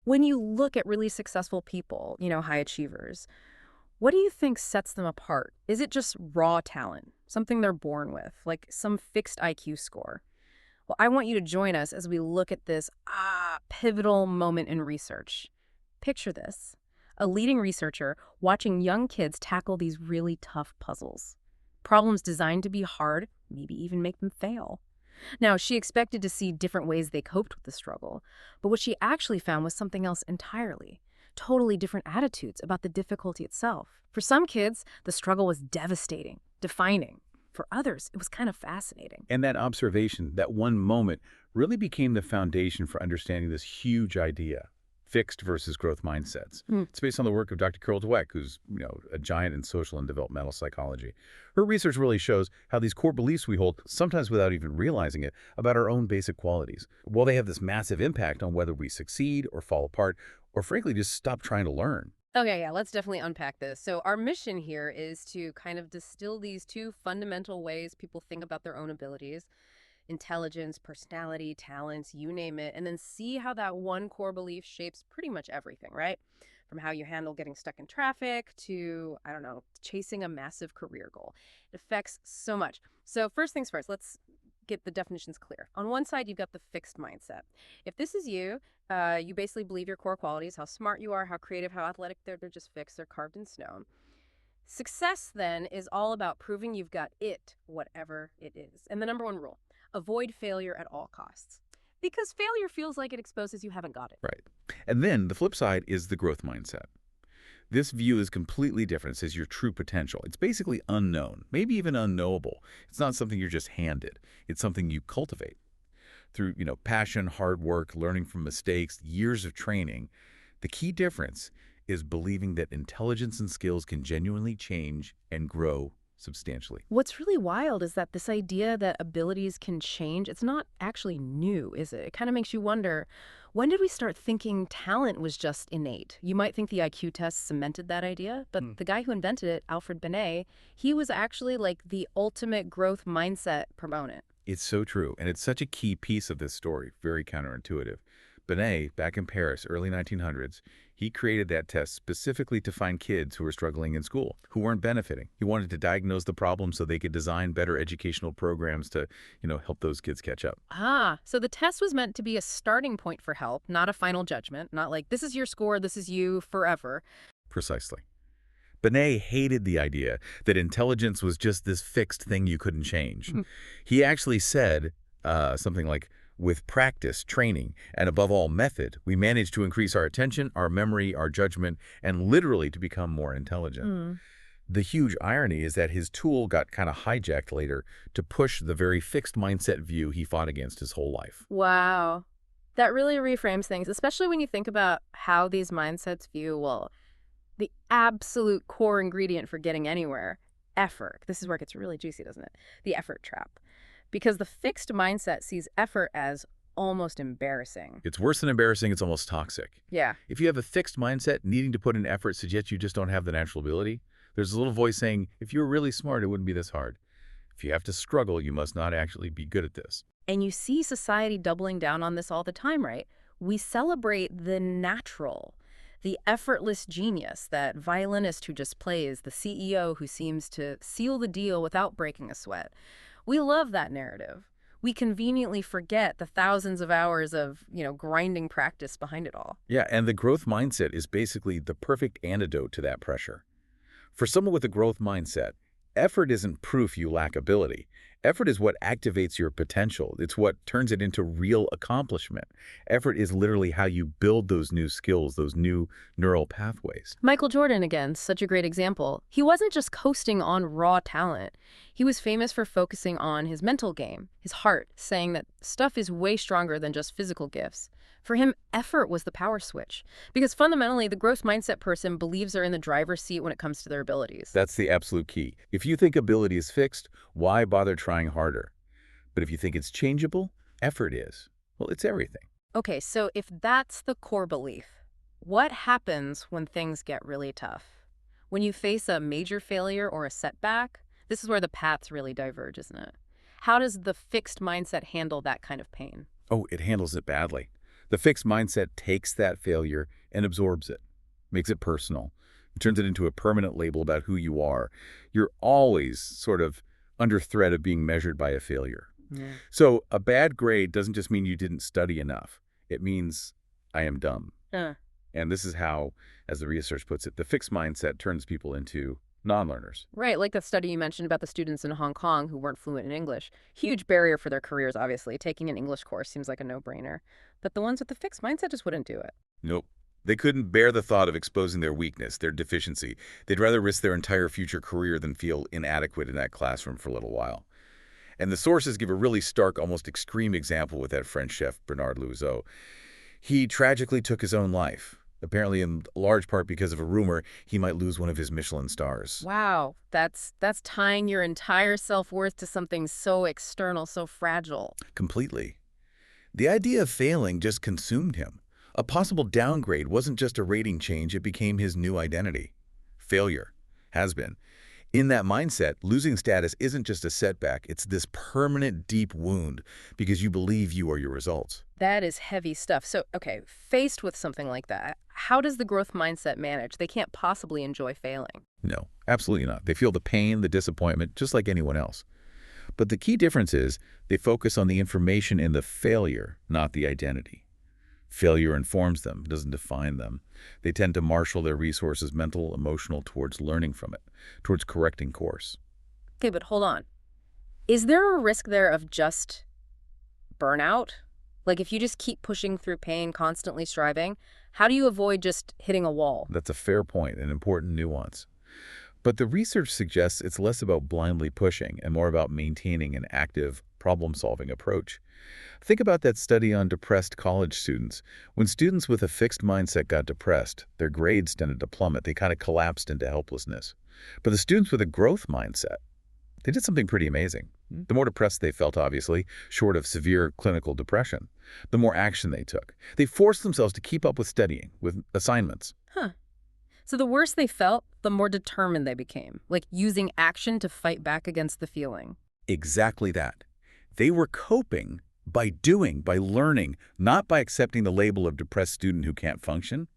When you look at really successful people, high achievers, what do you think sets them apart? Is it just raw talent, something they're born with, like some fixed IQ score? Well, I want you to join us as we look at this pivotal moment in research. Picture this: a leading researcher watching young kids tackle these really tough puzzles. Problems designed to be hard, maybe even make them fail. Now, she expected to see different ways they coped with the struggle, but what she actually found was something else entirely. Totally different attitudes about the difficulty itself. For some kids, the struggle was devastating, defining. For others, it was kind of fascinating. And that observation, that one moment, really became the foundation for understanding this huge idea: fixed versus growth mindsets. It's based on the work of Dr. Carol Dweck, who's a giant in social and developmental psychology. Her research really shows how these core beliefs we hold, sometimes without even realizing it, about our own basic qualities, well, they have this massive impact on whether we succeed or fall apart, or frankly, just stop trying to learn. Okay, yeah, let's definitely unpack this. So our mission here is to kind of distill these two fundamental ways people think about their own abilities: intelligence, personality, talents, you name it, and then see how that one core belief shapes pretty much everything, right? From how you handle getting stuck in traffic to, I don't know, chasing a massive career goal. It affects so much. So first things first, let's get the definitions clear. On one side, you've got the fixed mindset. If this is you, you basically believe your core qualities: how smart you are, how creative, how athletic. They're just fixed. They're carved in stone. Success, then, is all about proving you've got it, whatever it is. And the number one rule: avoid failure at all costs. Because failure feels like it exposes you haven't got it. Right. And then the flip side is the growth mindset. This view is completely different. It says your true potential. It's basically unknown, maybe even unknowable. It's not something you're just handed. It's something you cultivate through, passion, hard work, learning from mistakes, years of training. The key difference is believing that intelligence and skills can genuinely change and grow substantially. What's really wild is that this idea that abilities can change, it's not actually new, is it? It kind of makes you wonder, when did we start thinking talent was just innate? You might think the IQ test cemented that idea, but the guy who invented it, Alfred Binet, he was actually like the ultimate growth mindset proponent. It's so true, and it's such a key piece of this story, very counterintuitive. Binet, back in Paris, early 1900s, he created that test specifically to find kids who were struggling in school, who weren't benefiting. He wanted to diagnose the problem so they could design better educational programs to, help those kids catch up. So the test was meant to be a starting point for help, not a final judgment, not like, this is your score, this is you forever. Precisely. Binet hated the idea that intelligence was just this fixed thing you couldn't change. He actually said something like, with practice, training, and above all method, we manage to increase our attention, our memory, our judgment, and literally to become more intelligent. The huge irony is that his tool got kind of hijacked later to push the very fixed mindset view he fought against his whole life. Wow. That really reframes things, especially when you think about how these mindsets view, well, the absolute core ingredient for getting anywhere: effort. This is where it gets really juicy, doesn't it? The effort trap. Because the fixed mindset sees effort as almost embarrassing. It's worse than embarrassing, it's almost toxic. Yeah. If you have a fixed mindset, needing to put in effort suggests you just don't have the natural ability. There's a little voice saying, if you were really smart, it wouldn't be this hard. If you have to struggle, you must not actually be good at this. And you see society doubling down on this all the time, right? We celebrate the natural, the effortless genius, that violinist who just plays, the CEO who seems to seal the deal without breaking a sweat. We love that narrative. We conveniently forget the thousands of hours of, grinding practice behind it all. Yeah, and the growth mindset is basically the perfect antidote to that pressure. For someone with a growth mindset, effort isn't proof you lack ability. Effort is what activates your potential. It's what turns it into real accomplishment. Effort is literally how you build those new skills, those new neural pathways. Michael Jordan, again, such a great example. He wasn't just coasting on raw talent. He was famous for focusing on his mental game, his heart, saying that stuff is way stronger than just physical gifts. For him, effort was the power switch, because fundamentally, the growth mindset person believes they're in the driver's seat when it comes to their abilities. That's the absolute key. If you think ability is fixed, why bother trying harder? But if you think it's changeable, effort is. Well, it's everything. Okay, so if that's the core belief, what happens when things get really tough? When you face a major failure or a setback, this is where the paths really diverge, isn't it? How does the fixed mindset handle that kind of pain? Oh, it handles it badly. The fixed mindset takes that failure and absorbs it, makes it personal, turns it into a permanent label about who you are. You're always sort of under threat of being measured by a failure. Yeah. So a bad grade doesn't just mean you didn't study enough. It means I am dumb. Uh, And this is how, as the research puts it, the fixed mindset turns people into non-learners. right, like the study you mentioned about the students in Hong Kong who weren't fluent in English. Huge barrier for their careers, obviously. Taking an English course seems like a no-brainer. But the ones with the fixed mindset just wouldn't do it. Nope. They couldn't bear the thought of exposing their weakness, their deficiency. They'd rather risk their entire future career than feel inadequate in that classroom for a little while. And the sources give a really stark, almost extreme example with that French chef, Bernard Loiseau. He tragically took his own life, apparently in large part because of a rumor he might lose one of his Michelin stars. Wow, that's tying your entire self-worth to something so external, so fragile. Completely. The idea of failing just consumed him. A possible downgrade wasn't just a rating change, it became his new identity. Failure. Has been. In that mindset, losing status isn't just a setback, it's this permanent deep wound because you believe you are your results. That is heavy stuff. So, okay, faced with something like that, how does the growth mindset manage? They can't possibly enjoy failing. No, absolutely not. They feel the pain, the disappointment, just like anyone else. But the key difference is they focus on the information in the failure, not the identity. Failure informs them, doesn't define them. They tend to marshal their resources, mental, emotional, towards learning from it, towards correcting course. Okay, but hold on. Is there a risk there of just burnout? Like if you just keep pushing through pain, constantly striving, how do you avoid just hitting a wall? That's a fair point, an important nuance. But the research suggests it's less about blindly pushing and more about maintaining an active, problem-solving approach. Think about that study on depressed college students. When students with a fixed mindset got depressed, their grades tended to plummet. They kind of collapsed into helplessness. But the students with a growth mindset, they did something pretty amazing. The more depressed they felt, obviously, short of severe clinical depression, the more action they took. They forced themselves to keep up with studying, with assignments. Huh. So the worse they felt, the more determined they became, like using action to fight back against the feeling. Exactly that. They were coping by doing, by learning, not by accepting the label of depressed student who can't function.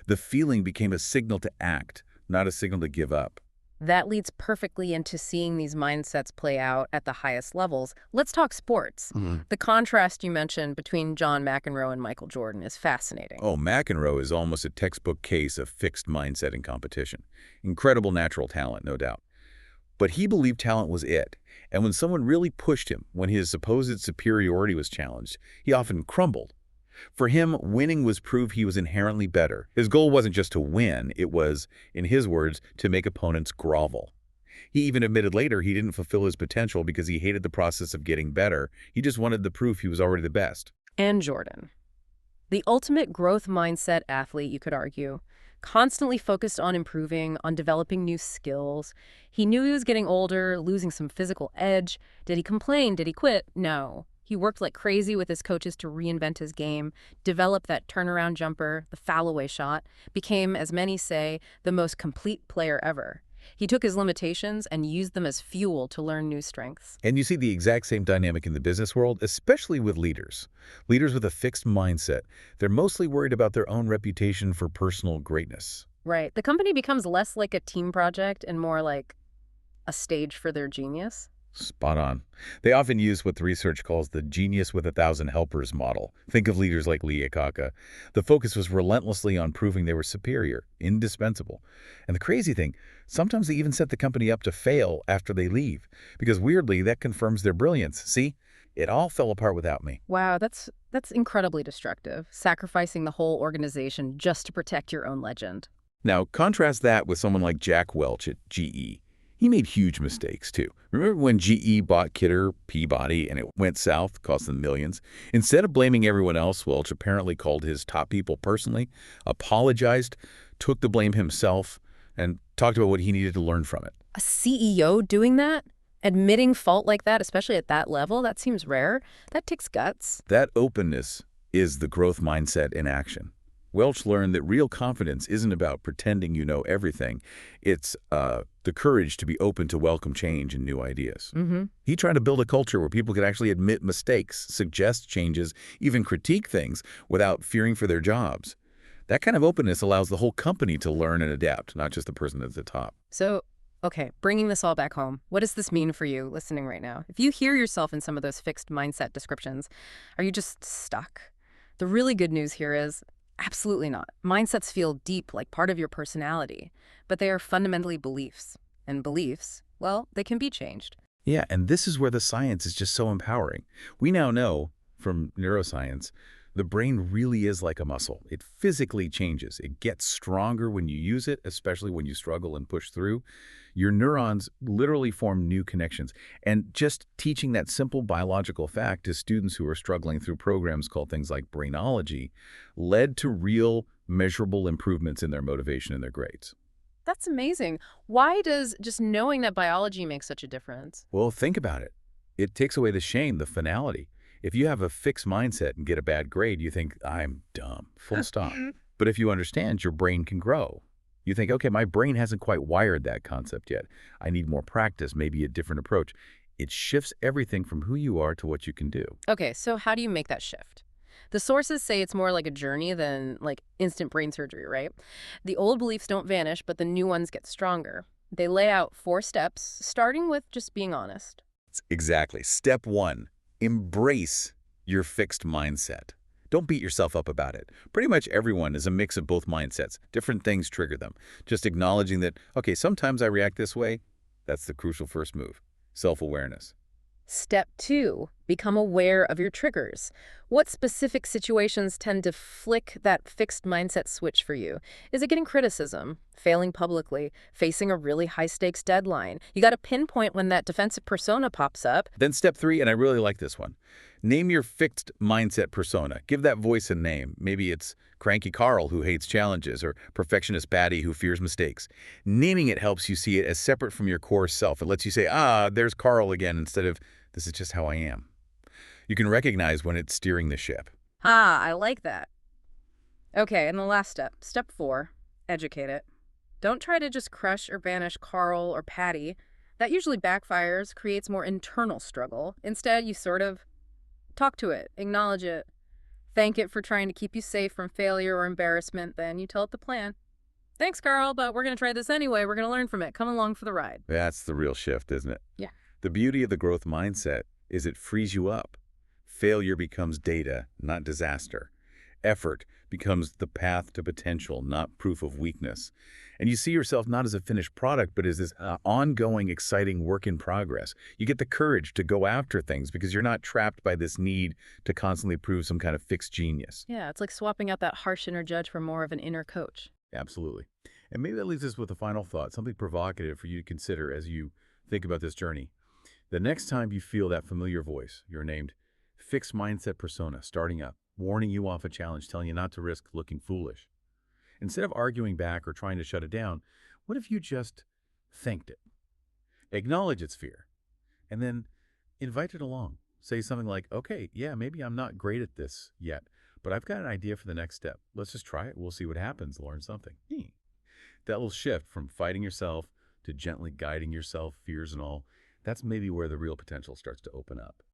The feeling became a signal to act, not a signal to give up. That leads perfectly into seeing these mindsets play out at the highest levels. Let's talk sports. The contrast you mentioned between John McEnroe and Michael Jordan is fascinating. Oh, McEnroe is almost a textbook case of fixed mindset in competition. Incredible natural talent, no doubt. But he believed talent was it. And when someone really pushed him, when his supposed superiority was challenged, he often crumbled. For him, winning was proof he was inherently better. His goal wasn't just to win, it was, in his words, to make opponents grovel. He even admitted later he didn't fulfill his potential because he hated the process of getting better. He just wanted the proof he was already the best. And Jordan, the ultimate growth mindset athlete, you could argue, constantly focused on improving, on developing new skills. He knew he was getting older, losing some physical edge. Did he complain? Did he quit? No. He worked like crazy with his coaches to reinvent his game, develop that turnaround jumper, the foul-away shot, became, as many say, the most complete player ever. He took his limitations and used them as fuel to learn new strengths. And you see the exact same dynamic in the business world, especially with leaders. Leaders with a fixed mindset, they're mostly worried about their own reputation for personal greatness. Right. The company becomes less like a team project and more like a stage for their genius. Spot on. They often use what the research calls the genius with 1,000 helpers model. Think of leaders like Lee Iacocca. The focus was relentlessly on proving they were superior, indispensable. And the crazy thing, sometimes they even set the company up to fail after they leave, because weirdly, that confirms their brilliance. See, it all fell apart without me. Wow, that's incredibly destructive, sacrificing the whole organization just to protect your own legend. Now, contrast that with someone like Jack Welch at GE. He made huge mistakes, too. Remember when GE bought Kidder, Peabody, and it went south, cost them millions? Instead of blaming everyone else, Welch apparently called his top people personally, apologized, took the blame himself, and talked about what he needed to learn from it. A CEO doing that? Admitting fault like that, especially at that level, that seems rare. That takes guts. That openness is the growth mindset in action. Welch learned that real confidence isn't about pretending you know everything. It's the courage to be open to welcome change and new ideas. Mm-hmm. He tried to build a culture where people could actually admit mistakes, suggest changes, even critique things without fearing for their jobs. That kind of openness allows the whole company to learn and adapt, not just the person at the top. So, okay, bringing this all back home, what does this mean for you listening right now? If you hear yourself in some of those fixed mindset descriptions, are you just stuck? The really good news here is absolutely not. Mindsets feel deep, like part of your personality, but they are fundamentally beliefs. And beliefs, well, they can be changed. Yeah, and this is where the science is just so empowering. We now know from neuroscience, the brain really is like a muscle. It physically changes. It gets stronger when you use it, especially when you struggle and push through. Your neurons literally form new connections. And just teaching that simple biological fact to students who are struggling through programs called things like brainology led to real measurable improvements in their motivation and their grades. That's amazing. Why does just knowing that biology makes such a difference? Well, think about it. It takes away the shame, the finality. If you have a fixed mindset and get a bad grade, you think, I'm dumb, full stop. But if you understand, your brain can grow. You think, okay, my brain hasn't quite wired that concept yet. I need more practice, maybe a different approach. It shifts everything from who you are to what you can do. Okay, so how do you make that shift? The sources say it's more like a journey than like instant brain surgery, right? The old beliefs don't vanish, but the new ones get stronger. They lay out 4 steps, starting with just being honest. Exactly. Step 1, embrace your fixed mindset. Don't beat yourself up about it. Pretty much everyone is a mix of both mindsets. Different things trigger them. Just acknowledging that, okay, sometimes I react this way, that's the crucial first move. Self-awareness. Step 2, become aware of your triggers. What specific situations tend to flick that fixed mindset switch for you? Is it getting criticism, failing publicly, facing a really high-stakes deadline? You got to pinpoint when that defensive persona pops up. Then step 3, and I really like this one. Name your fixed mindset persona. Give that voice a name. Maybe it's cranky Carl who hates challenges or perfectionist Patty who fears mistakes. Naming it helps you see it as separate from your core self. It lets you say, there's Carl again, instead of this is just how I am. You can recognize when it's steering the ship. I like that. Okay, and the last step, step 4, educate it. Don't try to just crush or banish Carl or Patty. That usually backfires, creates more internal struggle. Instead, you sort of talk to it, acknowledge it, thank it for trying to keep you safe from failure or embarrassment, then you tell it the plan. Thanks, Carl, but we're going to try this anyway. We're going to learn from it. Come along for the ride. That's the real shift, isn't it? Yeah. The beauty of the growth mindset is it frees you up. Failure becomes data, not disaster. Effort becomes the path to potential, not proof of weakness. And you see yourself not as a finished product, but as this ongoing, exciting work in progress. You get the courage to go after things because you're not trapped by this need to constantly prove some kind of fixed genius. Yeah, it's like swapping out that harsh inner judge for more of an inner coach. Absolutely. And maybe that leaves us with a final thought, something provocative for you to consider as you think about this journey. The next time you feel that familiar voice, your named fixed mindset persona starting up, warning you off a challenge, telling you not to risk looking foolish. Instead of arguing back or trying to shut it down, what if you just thanked it? Acknowledge its fear, and then invite it along. Say something like, okay, yeah, maybe I'm not great at this yet, but I've got an idea for the next step. Let's just try it. We'll see what happens, learn something. That little shift from fighting yourself to gently guiding yourself, fears and all, that's maybe where the real potential starts to open up.